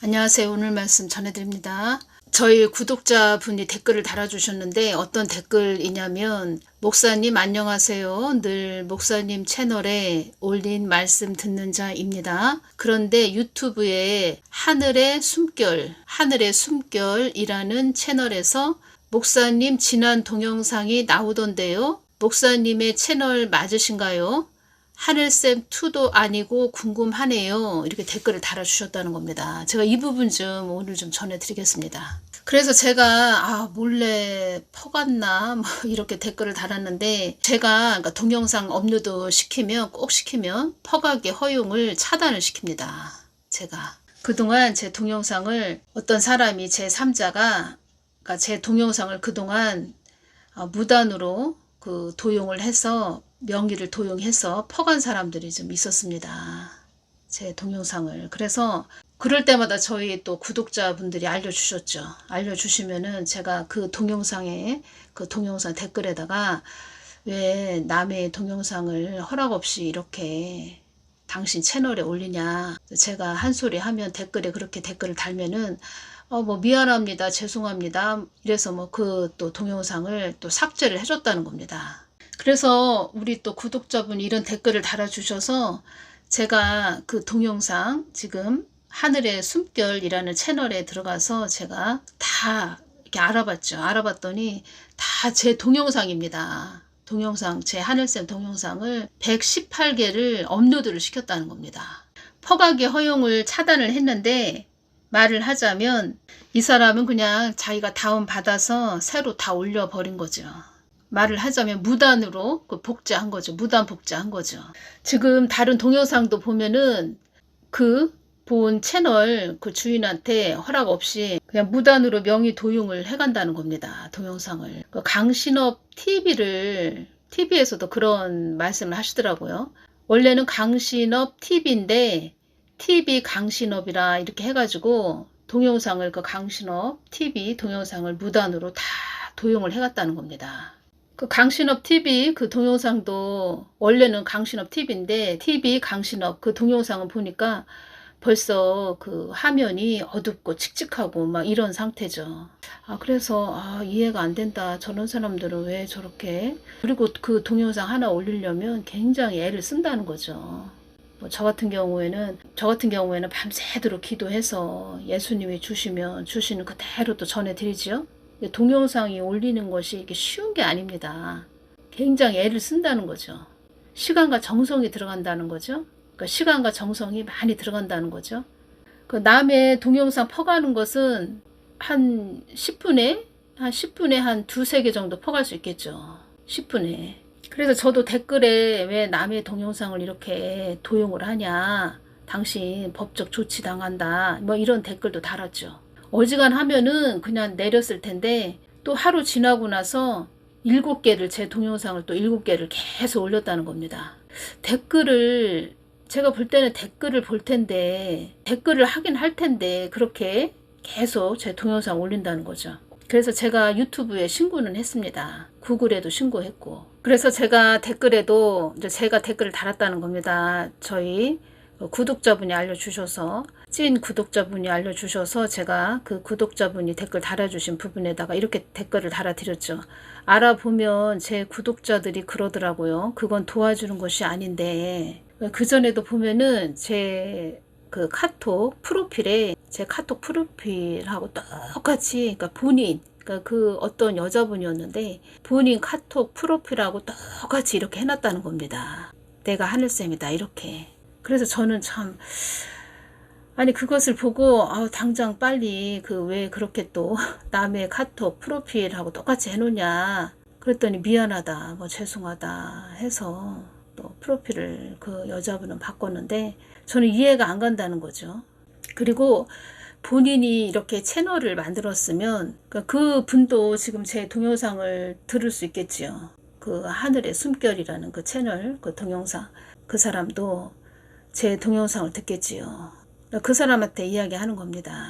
안녕하세요. 오늘 말씀 전해드립니다. 저희 구독자분이 댓글을 달아주셨는데 어떤 댓글이냐면 목사님 안녕하세요. 늘 목사님 채널에 올린 말씀 듣는 자입니다. 그런데 유튜브에 하늘의 숨결이라는 채널에서 목사님 지난 동영상이 나오던데요. 목사님의 채널 맞으신가요? 하늘쌤2도 아니고 궁금하네요. 이렇게 댓글을 달아주셨다는 겁니다. 제가 이 부분 좀 오늘 좀 전해드리겠습니다. 그래서 제가 몰래 퍼갔나 뭐 이렇게 댓글을 달았는데 제가 그러니까 동영상 업로드 시키면 꼭 시키면 퍼가기 허용을 차단을 시킵니다. 제가 그동안 제 동영상을 어떤 사람이 제3자가 그러니까 제 동영상을 그동안 무단으로 도용을 해서 명의를 도용해서 퍼간 사람들이 좀 있었습니다. 제 동영상을. 그래서 그럴 때마다 저희 또 구독자분들이 알려주셨죠. 알려주시면은 제가 그 동영상에 그 동영상 댓글에다가 왜 남의 동영상을 허락 없이 이렇게 당신 채널에 올리냐. 제가 한 소리 하면 댓글에 그렇게 댓글을 달면은 뭐 미안합니다. 죄송합니다. 이래서 뭐 그 또 동영상을 또 삭제를 해줬다는 겁니다. 그래서 우리 또 구독자분이 이런 댓글을 달아주셔서 제가 그 동영상 지금 하늘의 숨결이라는 채널에 들어가서 제가 다 이렇게 알아봤죠. 알아봤더니 다 제 동영상입니다. 동영상, 제 하늘쌤 동영상을 118개를 업로드를 시켰다는 겁니다. 퍼가기 허용을 차단을 했는데 말을 하자면 이 사람은 그냥 자기가 다운받아서 새로 다 올려버린 거죠. 말을 하자면 무단으로 복제한 거죠. 무단 복제한 거죠. 지금 다른 동영상도 보면은 그 본 채널 그 주인한테 허락 없이 그냥 무단으로 명의 도용을 해간다는 겁니다. 동영상을. 그 강신업 TV에서도 그런 말씀을 하시더라고요. 원래는 강신업 TV인데 TV 강신업이라 이렇게 해가지고 동영상을 그 강신업 TV 동영상을 무단으로 다 도용을 해갔다는 겁니다. 그 강신업 TV 그 동영상도 원래는 강신업 TV인데 TV 강신업 그 동영상을 보니까 벌써 그 화면이 어둡고 칙칙하고 막 이런 상태죠. 그래서 이해가 안 된다. 저런 사람들은 왜 저렇게. 그리고 그 동영상 하나 올리려면 굉장히 애를 쓴다는 거죠. 저 같은 경우에는 밤새도록 기도해서 예수님이 주시는 그대로 또 전해드리죠. 동영상이 올리는 것이 이게 쉬운 게 아닙니다. 굉장히 애를 쓴다는 거죠. 시간과 정성이 들어간다는 거죠. 그러니까 시간과 정성이 많이 들어간다는 거죠. 그 남의 동영상 퍼가는 것은 한 10분에 한 두세 개 정도 퍼갈 수 있겠죠. 10분에. 그래서 저도 댓글에 왜 남의 동영상을 이렇게 도용을 하냐. 당신 법적 조치 당한다. 뭐 이런 댓글도 달았죠. 어지간하면은 그냥 내렸을 텐데 또 하루 지나고 나서 7개를 제 동영상을 또 7개를 계속 올렸다는 겁니다. 댓글을 제가 볼 때는 댓글을 볼 텐데 댓글을 하긴 할 텐데 그렇게 계속 제 동영상 올린다는 거죠. 그래서 제가 유튜브에 신고는 했습니다. 구글에도 신고했고. 그래서 제가 댓글에도 제가 댓글을 달았다는 겁니다. 저희 구독자분이 알려주셔서 찐 구독자분이 알려주셔서 제가 그 구독자분이 댓글 달아주신 부분에다가 이렇게 댓글을 달아드렸죠. 알아보면 제 구독자들이 그러더라고요. 그건 도와주는 것이 아닌데 그전에도 보면은 제 그 카톡 프로필에 제 카톡 프로필하고 똑같이 그러니까 본인 그러니까 그 어떤 여자분이었는데 본인 카톡 프로필하고 똑같이 이렇게 해놨다는 겁니다. 내가 하늘쌤이다 이렇게. 그래서 저는 참 그것을 보고 당장 빨리 왜 그렇게 또 남의 카톡 프로필하고 똑같이 해놓냐 그랬더니 미안하다 뭐 죄송하다 해서 또 프로필을 그 여자분은 바꿨는데 저는 이해가 안 간다는 거죠. 그리고 본인이 이렇게 채널을 만들었으면 그 분도 지금 제 동영상을 들을 수 있겠지요. 그 하늘의 숨결이라는 그 채널 그 동영상 그 사람도 제 동영상을 듣겠지요. 그 사람한테 이야기하는 겁니다.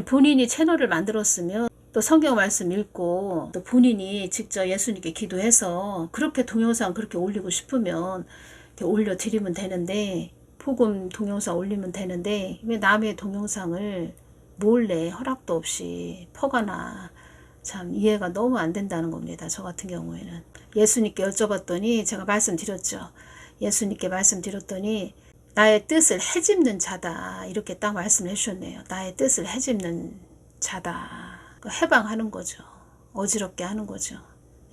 본인이 채널을 만들었으면 또 성경 말씀 읽고 또 본인이 직접 예수님께 기도해서 그렇게 동영상 그렇게 올리고 싶으면 이렇게 올려드리면 되는데 복음 동영상 올리면 되는데 왜 남의 동영상을 몰래 허락도 없이 퍼가나. 참 이해가 너무 안 된다는 겁니다. 저 같은 경우에는. 예수님께 여쭤봤더니 제가 말씀드렸죠. 예수님께 말씀드렸더니 나의 뜻을 헤집는 자다. 이렇게 딱 말씀을 해주셨네요. 나의 뜻을 헤집는 자다. 해방하는 거죠. 어지럽게 하는 거죠.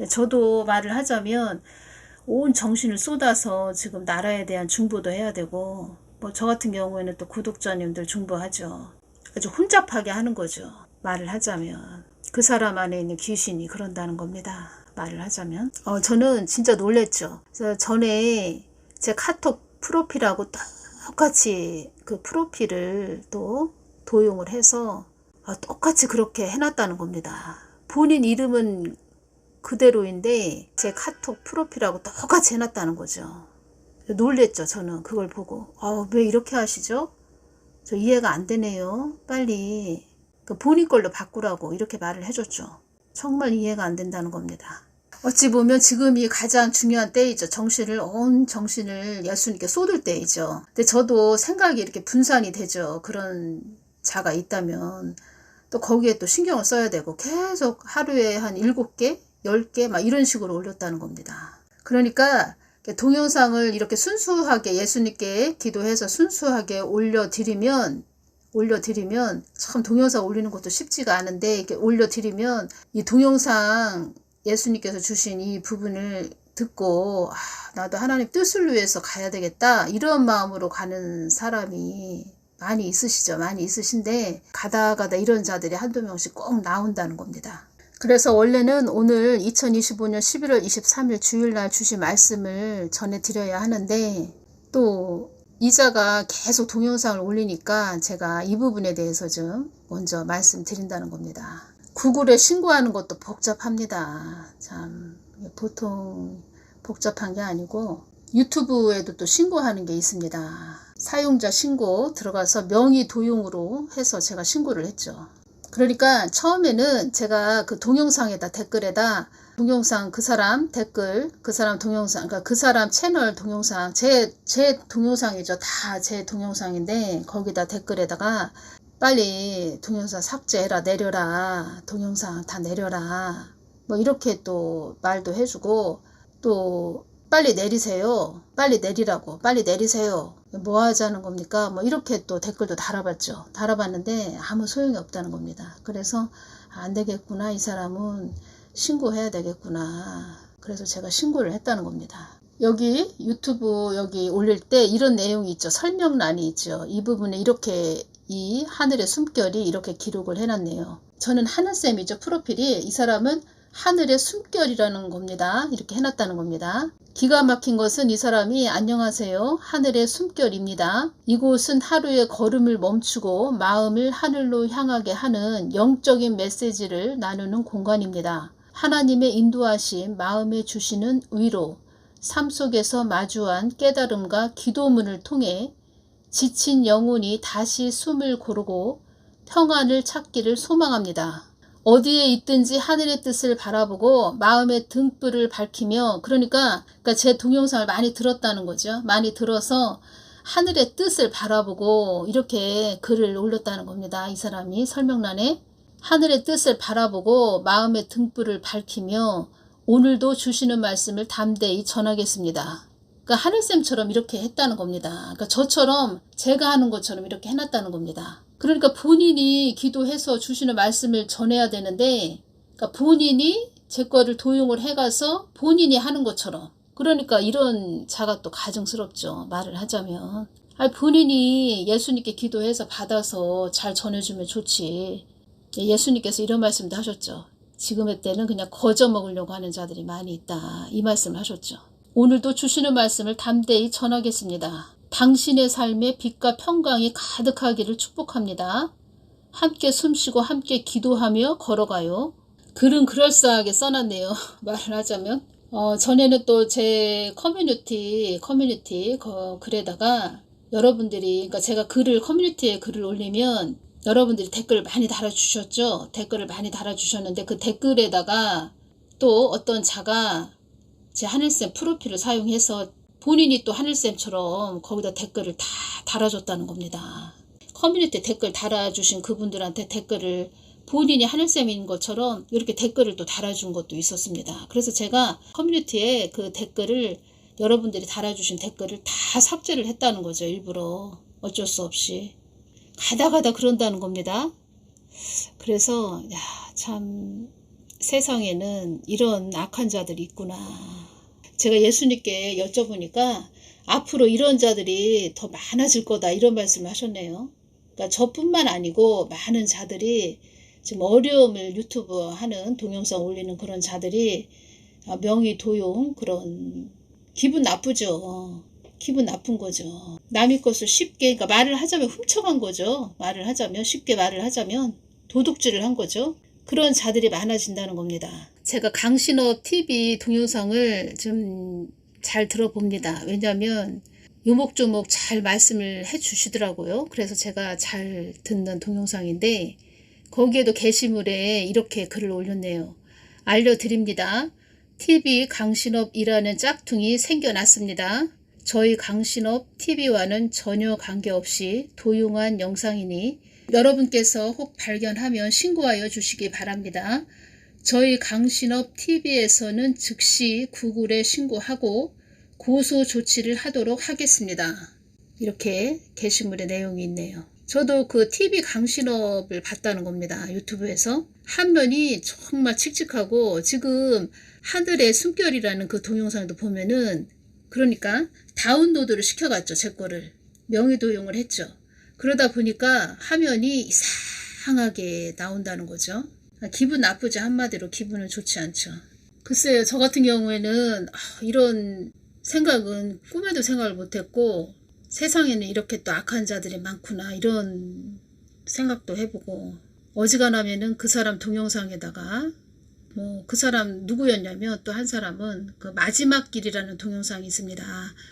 저도 말을 하자면 온 정신을 쏟아서 지금 나라에 대한 중보도 해야 되고 뭐 저 같은 경우에는 또 구독자님들 중보하죠. 아주 혼잡하게 하는 거죠. 말을 하자면. 그 사람 안에 있는 귀신이 그런다는 겁니다. 말을 하자면. 저는 진짜 놀랬죠. 그래서 전에 제 카톡 프로필하고 똑같이 그 프로필을 또 도용을 해서 똑같이 그렇게 해놨다는 겁니다. 본인 이름은 그대로인데 제 카톡 프로필하고 똑같이 해놨다는 거죠. 놀랬죠. 저는 그걸 보고. 왜 이렇게 하시죠? 저 이해가 안 되네요. 빨리 본인 걸로 바꾸라고 이렇게 말을 해줬죠. 정말 이해가 안 된다는 겁니다. 어찌 보면 지금이 가장 중요한 때이죠. 온 정신을 예수님께 쏟을 때이죠. 근데 저도 생각이 이렇게 분산이 되죠. 그런 자가 있다면 또 거기에 또 신경을 써야 되고 계속 하루에 한 7개, 10개 막 이런 식으로 올렸다는 겁니다. 그러니까 동영상을 이렇게 순수하게 예수님께 기도해서 순수하게 올려드리면 참 동영상 올리는 것도 쉽지가 않은데 이렇게 올려드리면 이 동영상 예수님께서 주신 이 부분을 듣고 나도 하나님 뜻을 위해서 가야 되겠다 이런 마음으로 가는 사람이 많이 있으시죠. 많이 있으신데 가다 이런 자들이 한두 명씩 꼭 나온다는 겁니다. 그래서 원래는 오늘 2025년 11월 23일 주일날 주신 말씀을 전해드려야 하는데 또 이자가 계속 동영상을 올리니까 제가 이 부분에 대해서 좀 먼저 말씀드린다는 겁니다. 구글에 신고하는 것도 복잡합니다. 참 보통 복잡한 게 아니고 유튜브에도 또 신고하는 게 있습니다. 사용자 신고 들어가서 명의 도용으로 해서 제가 신고를 했죠. 그러니까 처음에는 제가 그 동영상에다 댓글에다 동영상 그 사람 댓글 그 사람 동영상 그러니까 그 사람 채널 동영상 제 동영상이죠. 다 제 동영상인데 거기다 댓글에다가 빨리 동영상 삭제해라 내려라 동영상 다 내려라 뭐 이렇게 또 말도 해주고 또 빨리 내리세요 빨리 내리라고 빨리 내리세요 뭐 하자는 겁니까 뭐 이렇게 또 댓글도 달아봤죠. 달아봤는데 아무 소용이 없다는 겁니다. 그래서 안 되겠구나 이 사람은 신고해야 되겠구나. 그래서 제가 신고를 했다는 겁니다. 여기 유튜브 여기 올릴 때 이런 내용이 있죠. 설명란이 있죠. 이 부분에 이렇게 이 하늘의 숨결이 이렇게 기록을 해놨네요. 저는 하늘쌤이죠. 프로필이 이 사람은 하늘의 숨결이라는 겁니다. 이렇게 해놨다는 겁니다. 기가 막힌 것은 이 사람이 안녕하세요. 하늘의 숨결입니다. 이곳은 하루의 걸음을 멈추고 마음을 하늘로 향하게 하는 영적인 메시지를 나누는 공간입니다. 하나님의 인도하심 마음에 주시는 위로 삶 속에서 마주한 깨달음과 기도문을 통해 지친 영혼이 다시 숨을 고르고 평안을 찾기를 소망합니다. 어디에 있든지 하늘의 뜻을 바라보고 마음의 등불을 밝히며 그러니까 제 동영상을 많이 들었다는 거죠. 많이 들어서 하늘의 뜻을 바라보고 이렇게 글을 올렸다는 겁니다. 이 사람이 설명란에 하늘의 뜻을 바라보고 마음의 등불을 밝히며 오늘도 주시는 말씀을 담대히 전하겠습니다. 그러니까 하늘쌤처럼 이렇게 했다는 겁니다. 그러니까 저처럼 제가 하는 것처럼 이렇게 해놨다는 겁니다. 그러니까 본인이 기도해서 주시는 말씀을 전해야 되는데 그러니까 본인이 제 거를 도용을 해가서 본인이 하는 것처럼 그러니까 이런 자가 또 가증스럽죠. 말을 하자면 본인이 예수님께 기도해서 받아서 잘 전해주면 좋지. 예수님께서 이런 말씀도 하셨죠. 지금의 때는 그냥 거저 먹으려고 하는 자들이 많이 있다. 이 말씀을 하셨죠. 오늘도 주시는 말씀을 담대히 전하겠습니다. 당신의 삶에 빛과 평강이 가득하기를 축복합니다. 함께 숨쉬고 함께 기도하며 걸어가요. 글은 그럴싸하게 써놨네요. 말을 하자면 전에는 또 제 커뮤니티 글에다가 여러분들이 그러니까 제가 커뮤니티에 글을 올리면 여러분들이 댓글을 많이 달아주셨죠. 댓글을 많이 달아주셨는데 그 댓글에다가 또 어떤 자가 제 하늘쌤 프로필을 사용해서 본인이 또 하늘쌤처럼 거기다 댓글을 다 달아줬다는 겁니다. 커뮤니티 댓글 달아주신 그분들한테 댓글을 본인이 하늘쌤인 것처럼 이렇게 댓글을 또 달아준 것도 있었습니다. 그래서 제가 커뮤니티에 그 댓글을 여러분들이 달아주신 댓글을 다 삭제를 했다는 거죠. 일부러 어쩔 수 없이 가다 그런다는 겁니다. 그래서 참 세상에는 이런 악한 자들이 있구나. 제가 예수님께 여쭤보니까 앞으로 이런 자들이 더 많아질 거다 이런 말씀을 하셨네요. 그러니까 저뿐만 아니고 많은 자들이 지금 어려움을 유튜브 하는 동영상 올리는 그런 자들이 명의 도용 그런 기분 나쁘죠. 기분 나쁜 거죠. 남의 것을 쉽게 그러니까 말을 하자면 훔쳐간 거죠. 말을 하자면 쉽게 말을 하자면 도둑질을 한 거죠. 그런 자들이 많아진다는 겁니다. 제가 강신업 TV 동영상을 좀 잘 들어봅니다. 왜냐하면 요목조목 잘 말씀을 해 주시더라고요. 그래서 제가 잘 듣는 동영상인데 거기에도 게시물에 이렇게 글을 올렸네요. 알려드립니다. TV 강신업이라는 짝퉁이 생겨났습니다. 저희 강신업 TV와는 전혀 관계없이 도용한 영상이니 여러분께서 혹 발견하면 신고하여 주시기 바랍니다. 저희 강신업 TV에서는 즉시 구글에 신고하고 고소 조치를 하도록 하겠습니다. 이렇게 게시물의 내용이 있네요. 저도 그 TV 강신업을 봤다는 겁니다. 유튜브에서. 화면이 정말 칙칙하고 지금 하늘의 숨결이라는 그 동영상도 보면은 그러니까 다운로드를 시켜갔죠. 제 거를. 명의도용을 했죠. 그러다 보니까 화면이 이상하게 나온다는 거죠. 기분 나쁘지 한마디로 기분은 좋지 않죠. 글쎄요. 저 같은 경우에는 이런 생각은 꿈에도 생각을 못했고 세상에는 이렇게 또 악한 자들이 많구나 이런 생각도 해보고 어지간하면은 그 사람 동영상에다가 뭐 그 사람 누구였냐면 또 한 사람은 그 마지막 길이라는 동영상이 있습니다.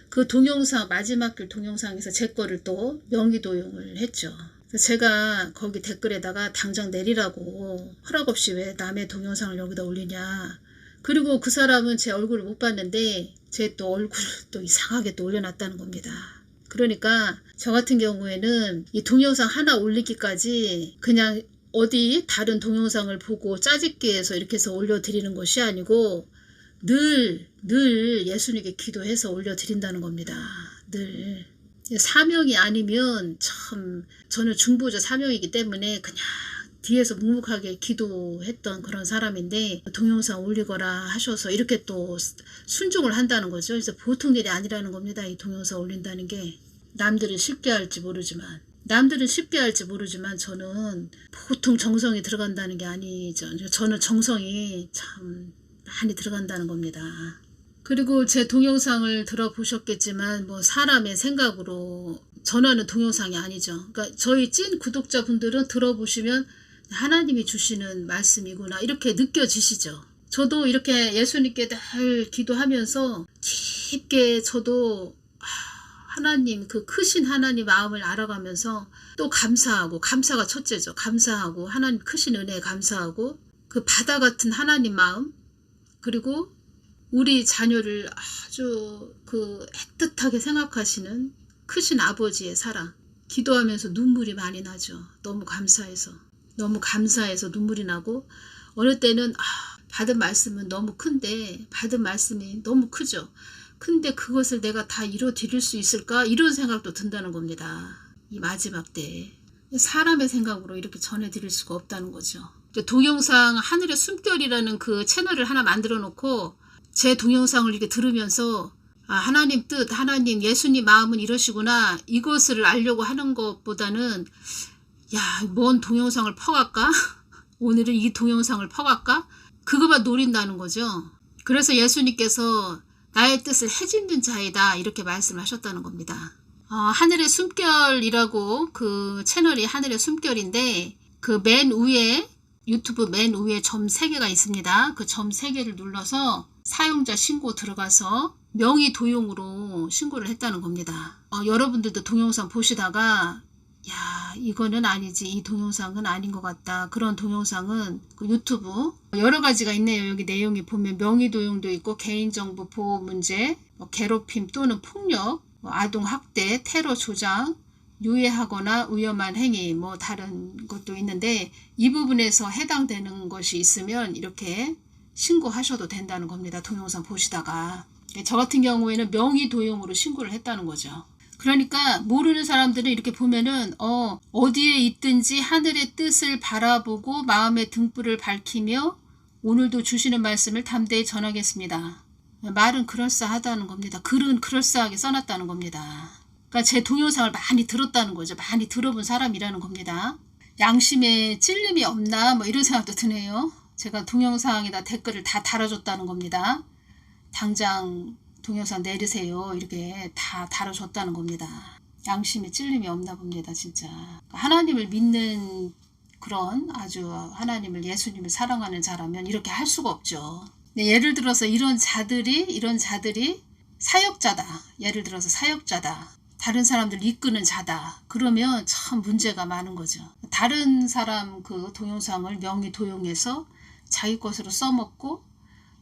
그 동영상 마지막 길 동영상에서 제 거를 또 명의도용을 했죠. 그래서 제가 거기 댓글에다가 당장 내리라고 허락 없이 왜 남의 동영상을 여기다 올리냐. 그리고 그 사람은 제 얼굴을 못 봤는데 제 또 얼굴을 또 이상하게 또 올려놨다는 겁니다. 그러니까 저 같은 경우에는 이 동영상 하나 올리기까지 그냥 어디 다른 동영상을 보고 짜집기 해서 이렇게 해서 올려드리는 것이 아니고 늘 예수님께 기도해서 올려드린다는 겁니다. 늘. 사명이 아니면 참 저는 중보자 사명이기 때문에 그냥 뒤에서 묵묵하게 기도했던 그런 사람인데 동영상 올리거라 하셔서 이렇게 또 순종을 한다는 거죠. 그래서 보통 일이 아니라는 겁니다. 이 동영상 올린다는 게. 남들은 쉽게 할지 모르지만 저는 보통 정성이 들어간다는 게 아니죠. 저는 정성이 참 많이 들어간다는 겁니다. 그리고 제 동영상을 들어보셨겠지만 뭐 사람의 생각으로 전하는 동영상이 아니죠. 그러니까 저희 찐 구독자분들은 들어보시면 하나님이 주시는 말씀이구나 이렇게 느껴지시죠. 저도 이렇게 예수님께 늘 기도하면서 깊게 저도 하나님 그 크신 하나님 마음을 알아가면서 또 감사하고 감사가 첫째죠. 감사하고 하나님 크신 은혜에 감사하고 그 바다 같은 하나님 마음 그리고 우리 자녀를 아주 그 애틋하게 생각하시는 크신 아버지의 사랑 기도하면서 눈물이 많이 나죠. 너무 감사해서 눈물이 나고 어느 때는 받은 말씀은 너무 큰데 받은 말씀이 너무 크죠. 근데 그것을 내가 다 이뤄드릴 수 있을까? 이런 생각도 든다는 겁니다. 이 마지막 때 사람의 생각으로 이렇게 전해드릴 수가 없다는 거죠. 동영상 하늘의 숨결이라는 그 채널을 하나 만들어 놓고 제 동영상을 이렇게 들으면서 하나님 뜻, 하나님 예수님 마음은 이러시구나 이것을 알려고 하는 것보다는 뭔 동영상을 퍼갈까? 오늘은 이 동영상을 퍼갈까? 그거만 노린다는 거죠. 그래서 예수님께서 나의 뜻을 해짓는 자이다 이렇게 말씀하셨다는 겁니다. 하늘의 숨결이라고 그 채널이 하늘의 숨결인데 그 맨 위에 유튜브 맨 위에 점 3개가 있습니다. 그 점 3개를 눌러서 사용자 신고 들어가서 명의 도용으로 신고를 했다는 겁니다. 여러분들도 동영상 보시다가 야, 이거는 아니지. 이 동영상은 아닌 것 같다. 그런 동영상은 그 유튜브 여러 가지가 있네요. 여기 내용이 보면 명의도용도 있고 개인정보 보호 문제, 괴롭힘 또는 폭력, 아동학대, 테러 조장, 유해하거나 위험한 행위, 다른 것도 있는데 이 부분에서 해당되는 것이 있으면 이렇게 신고하셔도 된다는 겁니다. 동영상 보시다가. 저 같은 경우에는 명의도용으로 신고를 했다는 거죠. 그러니까 모르는 사람들은 이렇게 보면은 어디에 있든지 하늘의 뜻을 바라보고 마음의 등불을 밝히며 오늘도 주시는 말씀을 담대히 전하겠습니다. 말은 그럴싸하다는 겁니다. 글은 그럴싸하게 써놨다는 겁니다. 그러니까 제 동영상을 많이 들었다는 거죠. 많이 들어본 사람이라는 겁니다. 양심에 찔림이 없나 이런 생각도 드네요. 제가 동영상에다 댓글을 다 달아줬다는 겁니다. 당장 동영상 내리세요. 이렇게 다 달아줬다는 겁니다. 양심에 찔림이 없나 봅니다. 진짜. 하나님을 믿는 그런 아주 하나님을 예수님을 사랑하는 자라면 이렇게 할 수가 없죠. 예를 들어서 이런 자들이 사역자다. 예를 들어서 사역자다. 다른 사람들 이끄는 자다. 그러면 참 문제가 많은 거죠. 다른 사람 그 동영상을 명의 도용해서 자기 것으로 써먹고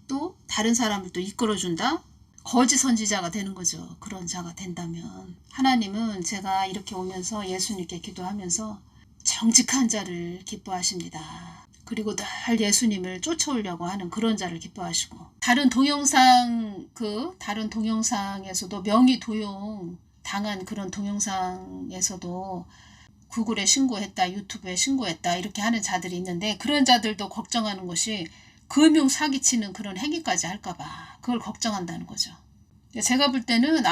또 다른 사람을 또 이끌어준다. 거짓 선지자가 되는 거죠. 그런 자가 된다면. 하나님은 제가 이렇게 오면서 예수님께 기도하면서 정직한 자를 기뻐하십니다. 그리고 늘 예수님을 쫓아오려고 하는 그런 자를 기뻐하시고 다른 동영상에서도 명의 도용 당한 그런 동영상에서도 구글에 신고했다, 유튜브에 신고했다 이렇게 하는 자들이 있는데 그런 자들도 걱정하는 것이 금융 사기치는 그런 행위까지 할까봐 그걸 걱정한다는 거죠. 제가 볼 때는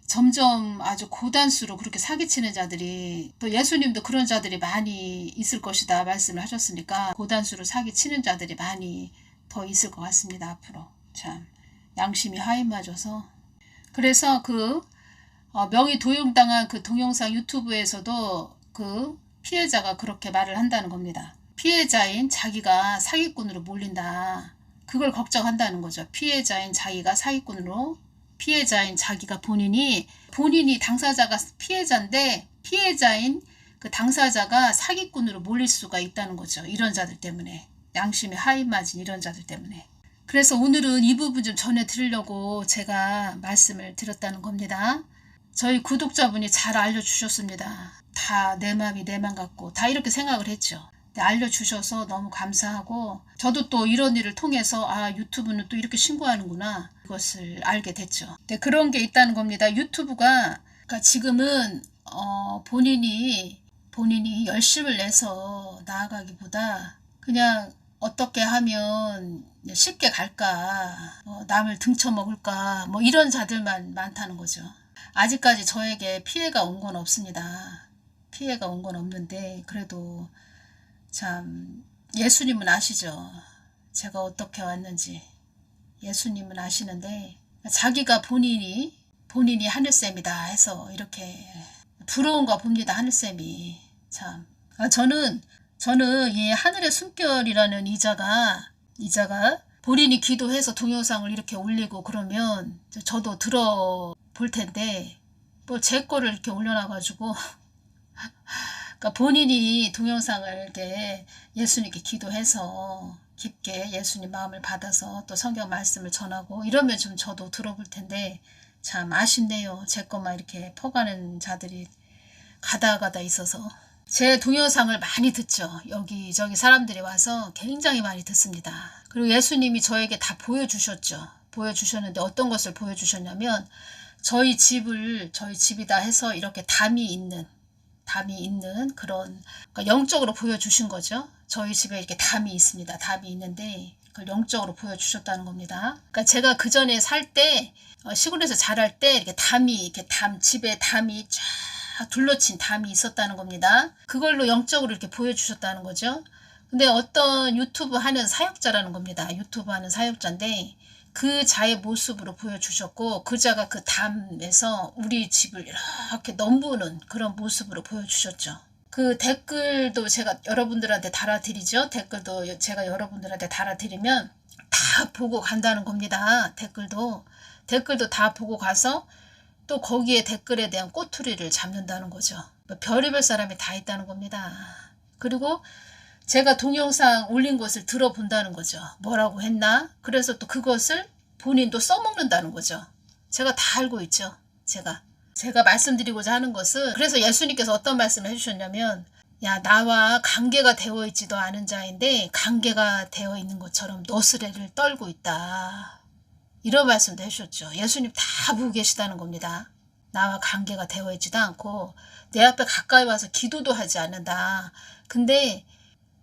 점점 아주 고단수로 그렇게 사기치는 자들이 또 예수님도 그런 자들이 많이 있을 것이다 말씀을 하셨으니까 고단수로 사기치는 자들이 많이 더 있을 것 같습니다. 앞으로 참 양심이 하인맞아서 그래서 명의 도용당한 그 동영상 유튜브에서도 그 피해자가 그렇게 말을 한다는 겁니다. 피해자인 자기가 사기꾼으로 몰린다. 그걸 걱정한다는 거죠. 피해자인 자기가 사기꾼으로 피해자인 자기가 본인이 당사자가 피해자인데 피해자인 그 당사자가 사기꾼으로 몰릴 수가 있다는 거죠. 이런 자들 때문에. 양심에 하인맞은 이런 자들 때문에. 그래서 오늘은 이 부분 좀 전해드리려고 제가 말씀을 드렸다는 겁니다. 저희 구독자분이 잘 알려주셨습니다. 다 내 맘이 내 맘 같고 다 이렇게 생각을 했죠. 알려주셔서 너무 감사하고 저도 또 이런 일을 통해서 유튜브는 또 이렇게 신고하는구나 이것을 알게 됐죠. 그런 게 있다는 겁니다. 유튜브가 그러니까 지금은 본인이 열심을 내서 나아가기보다 그냥 어떻게 하면 쉽게 갈까 남을 등쳐먹을까 이런 자들만 많다는 거죠. 아직까지 저에게 피해가 온 건 없습니다. 피해가 온 건 없는데 그래도 참 예수님은 아시죠. 제가 어떻게 왔는지 예수님은 아시는데 자기가 본인이 하늘쌤이다 해서 이렇게 부러운가 봅니다. 하늘쌤이 참 저는 이 하늘의 숨결이라는 이자가 본인이 기도해서 동영상을 이렇게 올리고 그러면 저도 들어볼 텐데 제 거를 이렇게 올려놔가지고 그러니까 본인이 동영상을 이렇게 예수님께 기도해서 깊게 예수님 마음을 받아서 또 성경 말씀을 전하고 이러면 좀 저도 들어볼 텐데 참 아쉽네요. 제 것만 이렇게 퍼가는 자들이 가다 있어서 제 동영상을 많이 듣죠. 여기저기 사람들이 와서 굉장히 많이 듣습니다. 그리고 예수님이 저에게 다 보여주셨죠. 보여주셨는데 어떤 것을 보여주셨냐면 저희 집이다 해서 이렇게 담이 있는 그런 그러니까 영적으로 보여주신 거죠. 저희 집에 이렇게 담이 있습니다. 담이 있는데 그걸 영적으로 보여주셨다는 겁니다. 그러니까 제가 그 전에 살 때 시골에서 자랄 때 이렇게 집에 담이 쫙 둘러친 담이 있었다는 겁니다. 그걸로 영적으로 이렇게 보여주셨다는 거죠. 근데 어떤 유튜브 하는 사역자라는 겁니다. 유튜브 하는 사역자인데 그 자의 모습으로 보여주셨고 그 자가 그 담에서 우리 집을 이렇게 넘보는 그런 모습으로 보여주셨죠. 그 댓글도 제가 여러분들한테 달아드리죠. 댓글도 제가 여러분들한테 달아드리면 다 보고 간다는 겁니다. 댓글도 다 보고 가서 또 거기에 댓글에 대한 꼬투리를 잡는다는 거죠. 뭐 별의별 사람이 다 있다는 겁니다. 그리고 제가 동영상 올린 것을 들어본다는 거죠. 뭐라고 했나? 그래서 또 그것을 본인도 써먹는다는 거죠. 제가 다 알고 있죠. 제가 말씀드리고자 하는 것은, 그래서 예수님께서 어떤 말씀을 해주셨냐면, 야, 나와 관계가 되어 있지도 않은 자인데 관계가 되어 있는 것처럼 노스레를 떨고 있다. 이런 말씀도 해주셨죠. 예수님 다 보고 계시다는 겁니다. 나와 관계가 되어 있지도 않고 내 앞에 가까이 와서 기도도 하지 않는다. 근데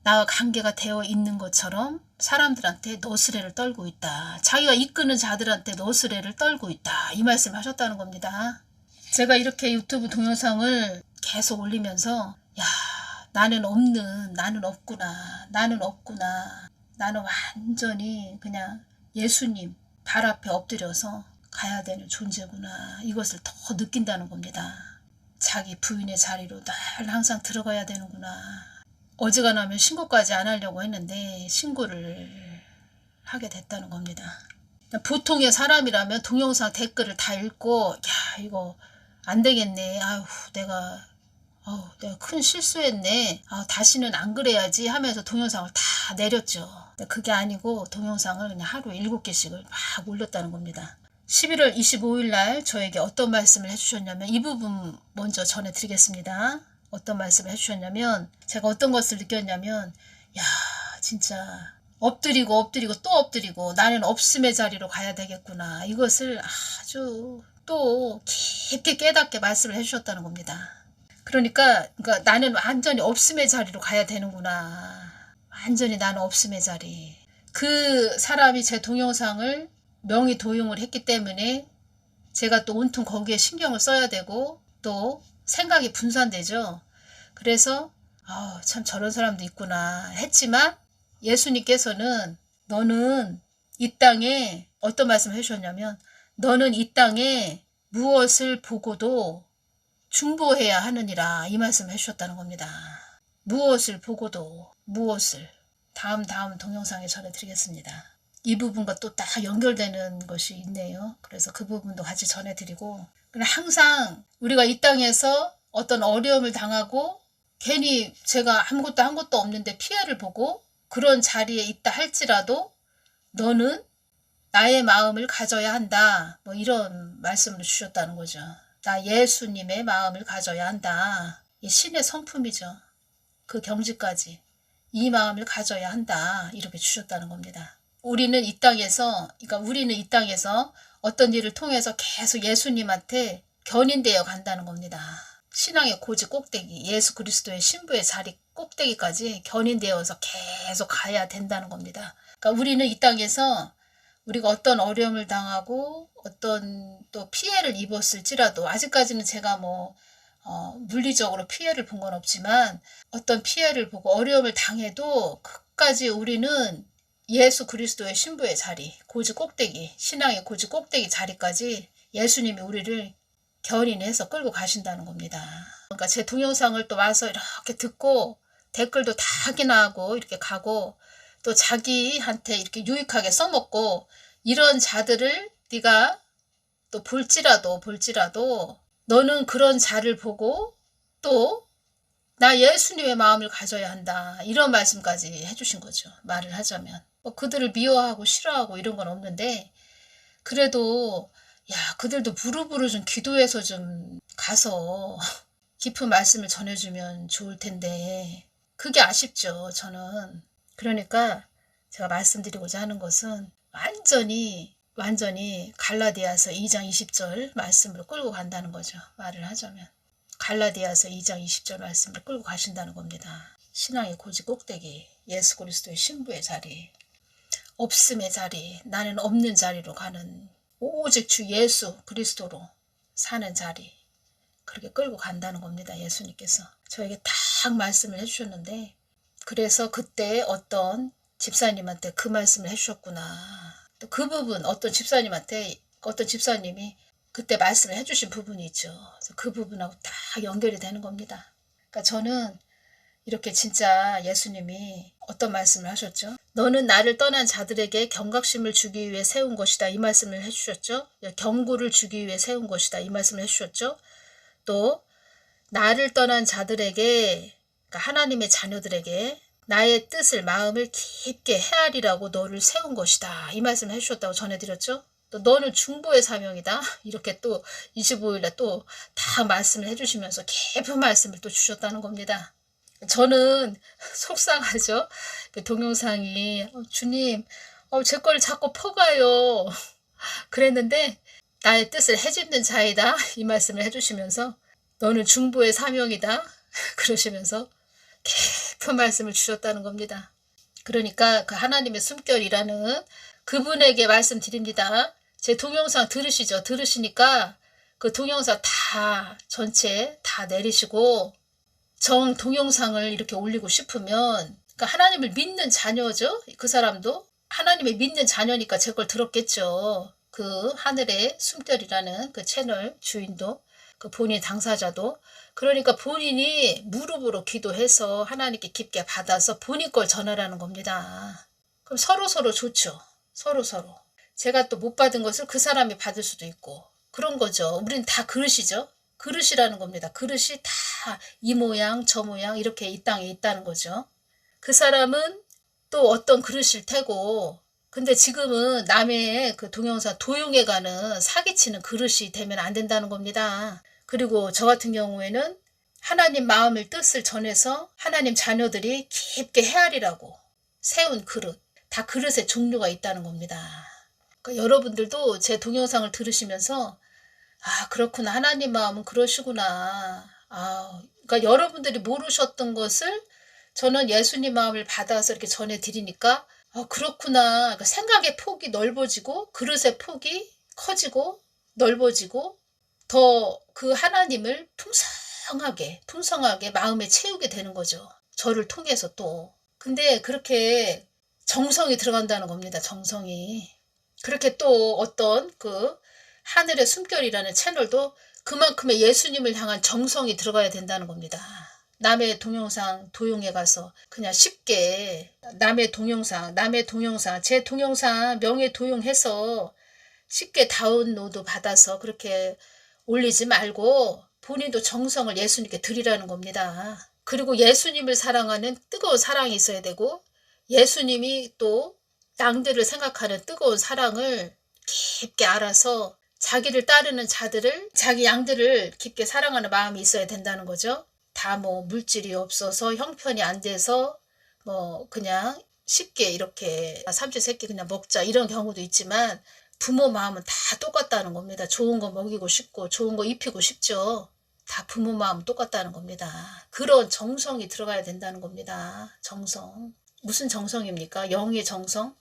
나와 관계가 되어 있는 것처럼 사람들한테 노스레를 떨고 있다. 자기가 이끄는 자들한테 노스레를 떨고 있다. 이 말씀 하셨다는 겁니다. 제가 이렇게 유튜브 동영상을 계속 올리면서 야, 나는 없구나. 나는 완전히 그냥 예수님 발 앞에 엎드려서 가야 되는 존재구나. 이것을 더 느낀다는 겁니다. 자기 부인의 자리로 늘 항상 들어가야 되는구나. 어지간하면 신고까지 안 하려고 했는데 신고를 하게 됐다는 겁니다. 보통의 사람이라면 동영상 댓글을 다 읽고 야, 이거 안 되겠네. 내가 큰 실수했네. 다시는 안 그래야지 하면서 동영상을 다 내렸죠. 그게 아니고 동영상을 그냥 하루에 7개씩을 막 올렸다는 겁니다. 11월 25일 날 저에게 어떤 말씀을 해주셨냐면, 이 부분 먼저 전해드리겠습니다. 어떤 말씀을 해주셨냐면, 제가 어떤 것을 느꼈냐면, 야, 진짜 엎드리고 또 엎드리고 나는 없음의 자리로 가야 되겠구나. 이것을 아주 또 깊게 깨닫게 말씀을 해주셨다는 겁니다. 그러니까 나는 완전히 없음의 자리로 가야 되는구나. 완전히 나는 없음의 자리. 그 사람이 제 동영상을 명의 도용을 했기 때문에 제가 또 온통 거기에 신경을 써야 되고 또 생각이 분산되죠. 그래서 참 저런 사람도 있구나 했지만, 예수님께서는 너는 이 땅에 어떤 말씀을 해주셨냐면, 너는 이 땅에 무엇을 보고도 중보해야 하느니라. 이 말씀을 해주셨다는 겁니다. 무엇을 보고도, 무엇을. 다음 동영상에 전해드리겠습니다. 이 부분과 또 딱 연결되는 것이 있네요. 그래서 그 부분도 같이 전해드리고, 항상 우리가 이 땅에서 어떤 어려움을 당하고 괜히 제가 아무것도 한 것도 없는데 피해를 보고 그런 자리에 있다 할지라도 너는 나의 마음을 가져야 한다. 뭐 이런 말씀을 주셨다는 거죠. 나 예수님의 마음을 가져야 한다. 이 신의 성품이죠. 그 경지까지 이 마음을 가져야 한다. 이렇게 주셨다는 겁니다. 우리는 이 땅에서 어떤 일을 통해서 계속 예수님한테 견인되어 간다는 겁니다. 신앙의 고지 꼭대기, 예수 그리스도의 신부의 자리 꼭대기까지 견인되어서 계속 가야 된다는 겁니다. 그러니까 우리는 이 땅에서 우리가 어떤 어려움을 당하고 어떤 또 피해를 입었을지라도, 아직까지는 제가 물리적으로 피해를 본 건 없지만 어떤 피해를 보고 어려움을 당해도 끝까지 우리는 예수 그리스도의 신부의 자리, 고지 꼭대기, 신앙의 고지 꼭대기 자리까지 예수님이 우리를 견인해서 끌고 가신다는 겁니다. 그러니까 제 동영상을 또 와서 이렇게 듣고 댓글도 다 확인하고 이렇게 가고 또 자기한테 이렇게 유익하게 써먹고, 이런 자들을 네가 또 볼지라도 너는 그런 자를 보고 또 나 예수님의 마음을 가져야 한다. 이런 말씀까지 해주신 거죠. 말을 하자면. 그들을 미워하고 싫어하고 이런 건 없는데, 그래도 그들도 무릎으로 좀 기도해서 좀 가서 깊은 말씀을 전해주면 좋을 텐데 그게 아쉽죠. 저는. 그러니까 제가 말씀드리고자 하는 것은 완전히 갈라디아서 2장 20절 말씀으로 끌고 간다는 거죠. 말을 하자면. 갈라디아서 2장 20절 말씀을 끌고 가신다는 겁니다. 신앙의 고지 꼭대기, 예수 그리스도의 신부의 자리, 없음의 자리, 나는 없는 자리로 가는, 오직 주 예수 그리스도로 사는 자리, 그렇게 끌고 간다는 겁니다. 예수님께서 저에게 딱 말씀을 해주셨는데, 그래서 그때 어떤 집사님한테 그 말씀을 해주셨구나. 또 그 부분, 어떤 집사님이 그때 말씀을 해주신 부분이 있죠. 그 부분하고 다 연결이 되는 겁니다. 그러니까 저는 이렇게 진짜 예수님이 어떤 말씀을 하셨죠? 너는 나를 떠난 자들에게 경각심을 주기 위해 세운 것이다. 이 말씀을 해주셨죠. 경고를 주기 위해 세운 것이다. 이 말씀을 해주셨죠. 또 나를 떠난 자들에게, 그러니까 하나님의 자녀들에게 나의 뜻을 마음을 깊게 헤아리라고 너를 세운 것이다. 이 말씀을 해주셨다고 전해드렸죠. 또 너는 중보의 사명이다. 이렇게 또 25일에 또 다 말씀을 해주시면서 깊은 말씀을 또 주셨다는 겁니다. 저는 속상하죠. 동영상이 주님 제 걸 자꾸 퍼가요. 그랬는데 나의 뜻을 헤집는 자이다. 이 말씀을 해주시면서 너는 중보의 사명이다. 그러시면서 깊은 말씀을 주셨다는 겁니다. 그러니까 그 하나님의 숨결이라는 그분에게 말씀드립니다. 제 동영상 들으시죠? 들으시니까 그 동영상 다 전체 다 내리시고 정 동영상을 이렇게 올리고 싶으면 그러니까 하나님을 믿는 자녀죠. 그 사람도 하나님의 믿는 자녀니까 제 걸 들었겠죠. 그 하늘의 숨결이라는 그 채널 주인도 그 본인 당사자도 그러니까 본인이 무릎으로 기도해서 하나님께 깊게 받아서 본인 걸 전하라는 겁니다. 그럼 서로 좋죠. 서로. 제가 또 못 받은 것을 그 사람이 받을 수도 있고 그런 거죠. 우리는 다 그릇이죠. 그릇이라는 겁니다. 그릇이 다 이 모양 저 모양 이렇게 이 땅에 있다는 거죠. 그 사람은 또 어떤 그릇일 테고 근데 지금은 남의 그 동영상 도용해가는 사기치는 그릇이 되면 안 된다는 겁니다. 그리고 저 같은 경우에는 하나님 마음을 뜻을 전해서 하나님 자녀들이 깊게 헤아리라고 세운 그릇 다 그릇의 종류가 있다는 겁니다. 그러니까 여러분들도 제 동영상을 들으시면서 그렇구나. 하나님 마음은 그러시구나. 그러니까 여러분들이 모르셨던 것을 저는 예수님 마음을 받아서 이렇게 전해드리니까 그렇구나. 그러니까 생각의 폭이 넓어지고 그릇의 폭이 커지고 넓어지고 더 그 하나님을 풍성하게 마음에 채우게 되는 거죠. 저를 통해서 또. 근데 그렇게 정성이 들어간다는 겁니다. 정성이. 그렇게 또 어떤 그 하늘의 숨결이라는 채널도 그만큼의 예수님을 향한 정성이 들어가야 된다는 겁니다. 남의 동영상 도용해 가서 그냥 쉽게 남의 동영상 제 동영상 명예 도용해서 쉽게 다운로드 받아서 그렇게 올리지 말고 본인도 정성을 예수님께 드리라는 겁니다. 그리고 예수님을 사랑하는 뜨거운 사랑이 있어야 되고 예수님이 또 양들을 생각하는 뜨거운 사랑을 깊게 알아서 자기를 따르는 자들을 자기 양들을 깊게 사랑하는 마음이 있어야 된다는 거죠. 다 뭐 물질이 없어서 형편이 안 돼서 뭐 그냥 쉽게 이렇게 삼시세끼 그냥 먹자 이런 경우도 있지만 부모 마음은 다 똑같다는 겁니다. 좋은 거 먹이고 싶고 좋은 거 입히고 싶죠. 다 부모 마음은 똑같다는 겁니다. 그런 정성이 들어가야 된다는 겁니다. 정성. 무슨 정성입니까? 영의 정성?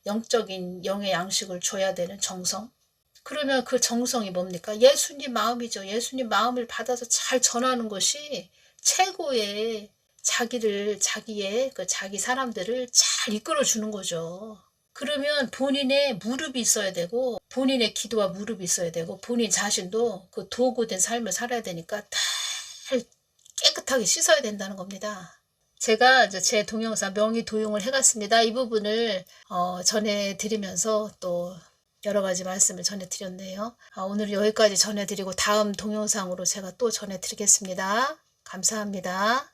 영적인 영의 양식을 줘야 되는 정성? 그러면 그 정성이 뭡니까? 예수님 마음이죠. 예수님 마음을 받아서 잘 전하는 것이 최고의 자기의 자기 사람들을 잘 이끌어 주는 거죠. 그러면 본인의 무릎이 있어야 되고 본인의 기도와 무릎이 있어야 되고 본인 자신도 그 도구된 삶을 살아야 되니까 다 깨끗하게 씻어야 된다는 겁니다. 제가 이제 제 동영상 명의 도용을 해갔습니다. 이 부분을 전해드리면서 또 여러 가지 말씀을 전해드렸네요. 오늘 여기까지 전해드리고 다음 동영상으로 제가 또 전해드리겠습니다. 감사합니다.